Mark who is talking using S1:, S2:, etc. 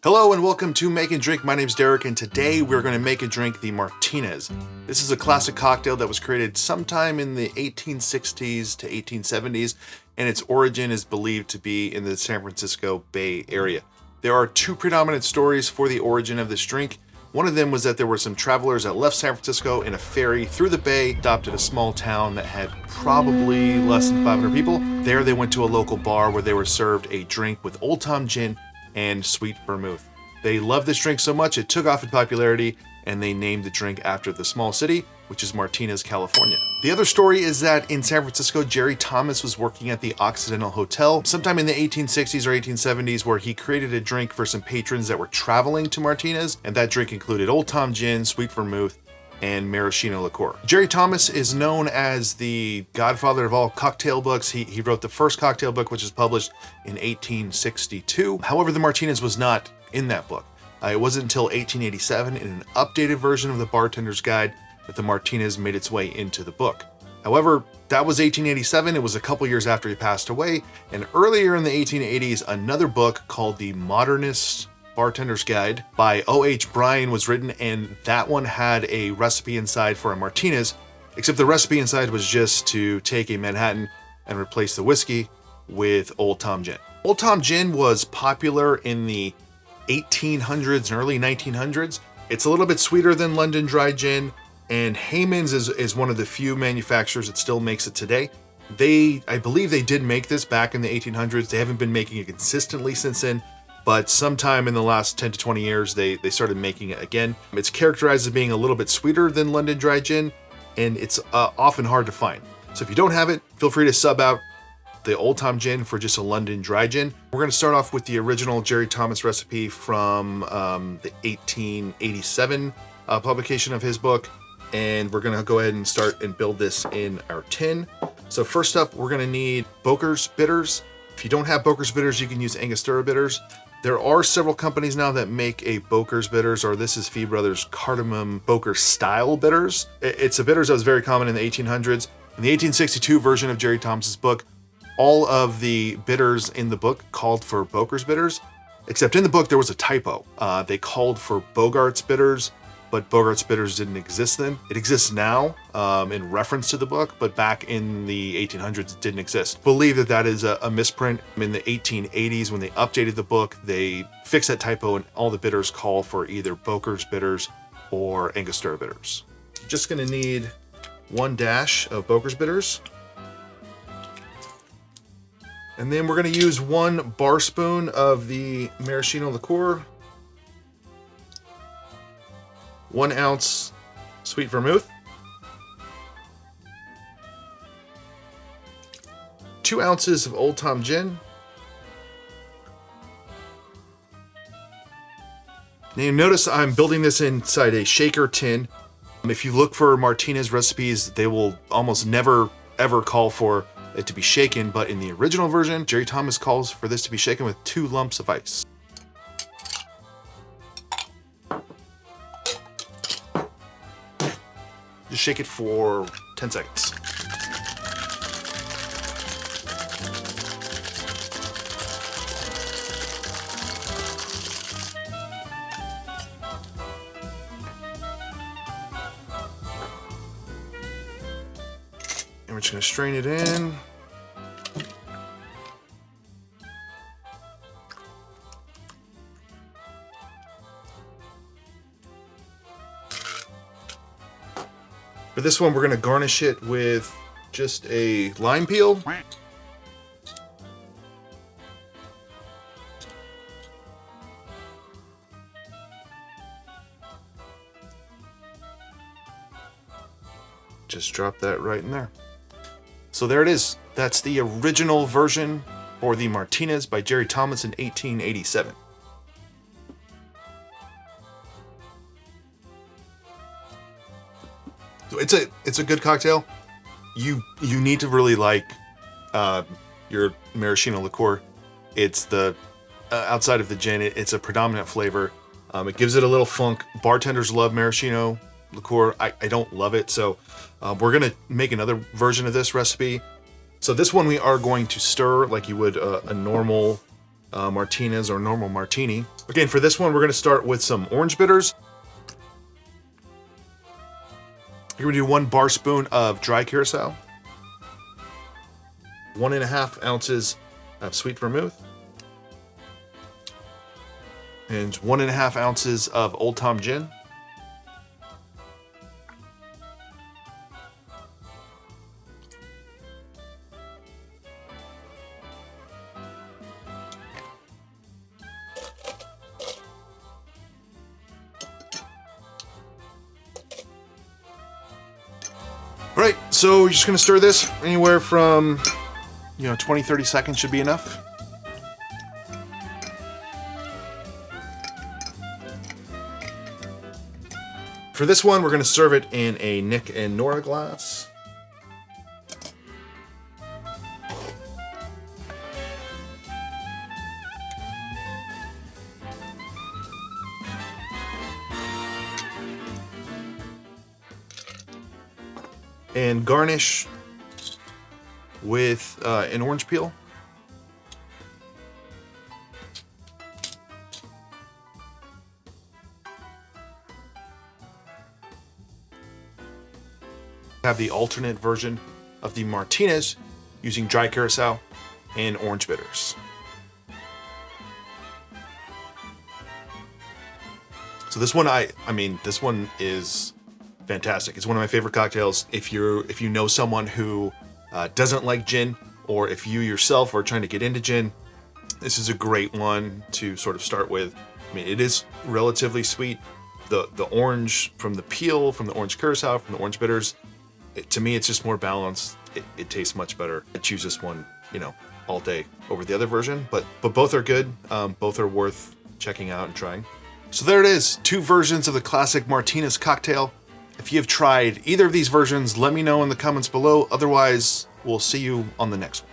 S1: Hello and welcome to Make and Drink. My name's Derek and today we're going to make and drink the Martinez. This is a classic cocktail that was created sometime in the 1860s to 1870s and its origin is believed to be in the San Francisco Bay Area. There are two predominant stories for the origin of this drink. One of them was that there were some travelers that left San Francisco in a ferry through the bay, stopped at a small town that had probably less than 500 people. There they went to a local bar where they were served a drink with Old Tom gin and sweet vermouth. They loved this drink so much it took off in popularity and they named the drink after the small city, which is Martinez, California. The other story is that in San Francisco, Jerry Thomas was working at the Occidental Hotel sometime in the 1860s or 1870s where he created a drink for some patrons that were traveling to Martinez, and that drink included Old Tom gin, sweet vermouth, and maraschino liqueur. Jerry Thomas is known as the godfather of all cocktail books. He wrote the first cocktail book, which was published in 1862. However, the Martinez was not in that book. It wasn't until 1887 in an updated version of the Bartender's Guide that the Martinez made its way into the book. However, that was 1887. It was a couple years after he passed away. And earlier in the 1880s, another book called The Modernist Bartender's Guide by O.H. Bryan was written, and that one had a recipe inside for a Martinez, except the recipe inside was just to take a Manhattan and replace the whiskey with Old Tom gin. Old Tom gin was popular in the 1800s and early 1900s. It's a little bit sweeter than London Dry Gin, and Haymans is one of the few manufacturers that still makes it today. I believe they did make this back in the 1800s. They haven't been making it consistently since then, but sometime in the last 10 to 20 years, they started making it again. It's characterized as being a little bit sweeter than London Dry Gin, and it's often hard to find. So if you don't have it, feel free to sub out the Old Tom gin for just a London Dry Gin. We're going to start off with the original Jerry Thomas recipe from the 1887 publication of his book, and we're going to go ahead and start and build this in our tin. So first up, we're going to need Boker's bitters. If you don't have Boker's bitters, you can use Angostura bitters. There are several companies now that make a Boker's bitters, or this is Fee Brothers Cardamom Boker style bitters. It's a bitters that was very common in the 1800s. In the 1862 version of Jerry Thomas's book, all of the bitters in the book called for Boker's bitters, except in the book there was a typo. They called for Bogarts bitters, but Bogarts bitters didn't exist then. It exists now in reference to the book, but back in the 1800s it didn't exist. Believe that is a misprint. In the 1880s, when they updated the book, they fixed that typo and all the bitters call for either Boker's bitters or Angostura bitters. Just gonna need 1 dash of Boker's bitters. And then we're going to use 1 bar spoon of the maraschino liqueur, 1 ounce sweet vermouth, 2 ounces of Old Tom gin. Now you notice I'm building this inside a shaker tin. If you look for Martinez recipes, they will almost never ever call for it to be shaken, but in the original version, Jerry Thomas calls for this to be shaken with 2 lumps of ice. Just shake it for 10 seconds. And we're just gonna strain it in. For this one, we're going to garnish it with just a lime peel. Just drop that right in there. So there it is. That's the original version for the Martinez by Jerry Thomas in 1887. So it's a good cocktail. You need to really like your maraschino liqueur. It's the outside of the gin, it's a predominant flavor. It gives it a little funk. Bartenders love maraschino liqueur. I don't love it, so we're gonna make another version of this recipe. So this one we are going to stir like you would a normal Martinez or normal martini. Again, for this one, we're going to start with some orange bitters. You're going to do 1 bar spoon of dry curacao, 1.5 ounces of sweet vermouth, and 1.5 ounces of Old Tom gin. All right, so you're just gonna stir this anywhere from, 20-30 seconds should be enough. For this one, we're gonna serve it in a Nick and Nora glass. And garnish with an orange peel. Have the alternate version of the Martinez using dry curacao and orange bitters. So this one, this one is fantastic. It's one of my favorite cocktails. If you know someone who doesn't like gin, or if you yourself are trying to get into gin, this is a great one to sort of start with. I mean, it is relatively sweet. The orange from the peel, from the orange curacao, from the orange bitters, to me, it's just more balanced. It tastes much better. I choose this one, all day over the other version, but both are good. Both are worth checking out and trying. So there it is, 2 versions of the classic Martinez cocktail. If you've tried either of these versions, let me know in the comments below. Otherwise, we'll see you on the next one.